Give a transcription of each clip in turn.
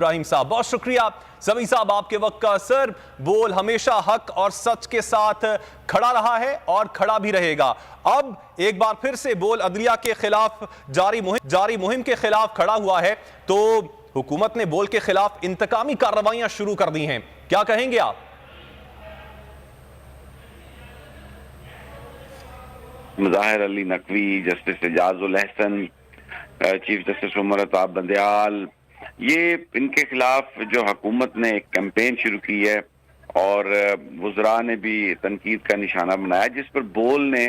ابراہیم صاحب بہت شکریہ۔ سمیع صاحب آپ کے وقت کا اثر، بول ہمیشہ حق اور سچ کے ساتھ کھڑا رہا ہے اور کھڑا بھی رہے گا۔ اب ایک بار پھر سے بول عدلیہ کے خلاف جاری مہم کے خلاف کھڑا ہوا ہے، تو حکومت نے بول کے خلاف انتقامی کارروائیاں شروع کر دی ہیں، کیا کہیں گے آپ؟ مظاہر علی نقوی، جسٹس اعجاز الحسن، چیف جسٹس عمر عطاب بندیال، یہ ان کے خلاف جو حکومت نے ایک کیمپین شروع کی ہے اور وزراء نے بھی تنقید کا نشانہ بنایا، جس پر بول نے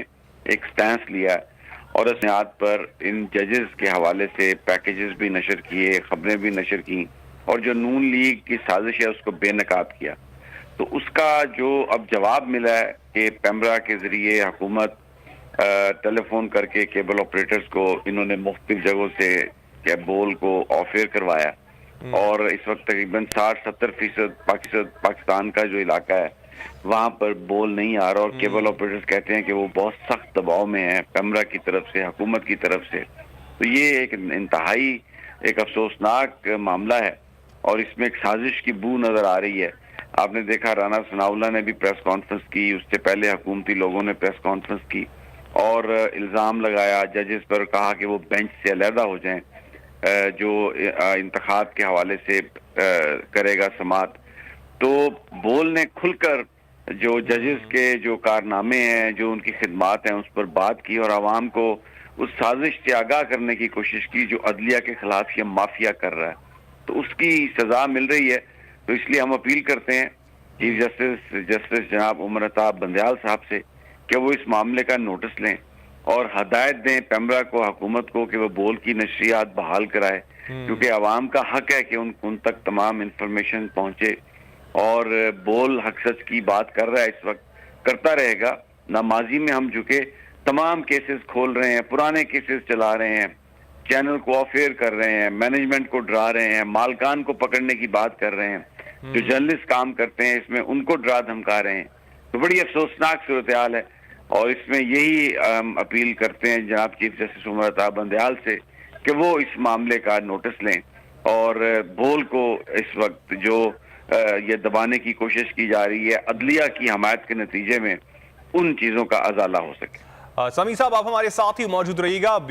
ایک سٹینس لیا اور اسناد پر ان ججز کے حوالے سے پیکیجز بھی نشر کیے، خبریں بھی نشر کی، اور جو نون لیگ کی سازش ہے اس کو بے نقاب کیا۔ تو اس کا جو اب جواب ملا ہے کہ پیمرا کے ذریعے حکومت ٹیلی فون کر کے کیبل آپریٹرز کو انہوں نے مختلف جگہوں سے بول کو آف ایئر کروایا، اور اس وقت تقریباً 60-70% پاکستان کا جو علاقہ ہے وہاں پر بول نہیں آ رہا، اور کیبل آپریٹرز کہتے ہیں کہ وہ بہت سخت دباؤ میں ہیں پیمرا کی طرف سے، حکومت کی طرف سے۔ تو یہ ایک انتہائی ایک افسوسناک معاملہ ہے، اور اس میں ایک سازش کی بو نظر آ رہی ہے۔ آپ نے دیکھا رانا ثناءاللہ نے بھی پریس کانفرنس کی، اس سے پہلے حکومتی لوگوں نے پریس کانفرنس کی اور الزام لگایا ججز پر، کہا کہ وہ بینچ سے علیحدہ ہو جائیں، جو انتخاب کے حوالے سے کرے گا سماعت۔ تو بول نے کھل کر جو ججز کے جو کارنامے ہیں، جو ان کی خدمات ہیں، اس پر بات کی اور عوام کو اس سازش سے آگاہ کرنے کی کوشش کی جو عدلیہ کے خلاف یہ مافیا کر رہا ہے۔ تو اس کی سزا مل رہی ہے، تو اس لیے ہم اپیل کرتے ہیں چیف جسٹس جناب عمر عطاب بندیال صاحب سے کہ وہ اس معاملے کا نوٹس لیں اور ہدایت دیں پیمرا کو، حکومت کو، کہ وہ بول کی نشریات بحال کرائے، کیونکہ عوام کا حق ہے کہ ان تک تمام انفارمیشن پہنچے، اور بول حق سچ کی بات کر رہا ہے، اس وقت کرتا رہے گا۔ نہ ماضی میں ہم جھکے، تمام کیسز کھول رہے ہیں، پرانے کیسز چلا رہے ہیں، چینل کو آف ایئر کر رہے ہیں، مینجمنٹ کو ڈرا رہے ہیں، مالکان کو پکڑنے کی بات کر رہے ہیں، جو جرنلسٹ کام کرتے ہیں اس میں ان کو ڈرا دھمکا رہے ہیں۔ تو بڑی افسوسناک صورتحال ہے، اور اس میں یہی اپیل کرتے ہیں جناب چیف جسٹس عمر عطاب بندیال سے کہ وہ اس معاملے کا نوٹس لیں، اور بول کو اس وقت جو یہ دبانے کی کوشش کی جا رہی ہے عدلیہ کی حمایت کے نتیجے میں، ان چیزوں کا ازالہ ہو سکے۔ سمیع صاحب آپ ہمارے ساتھ ہی موجود رہیے گا۔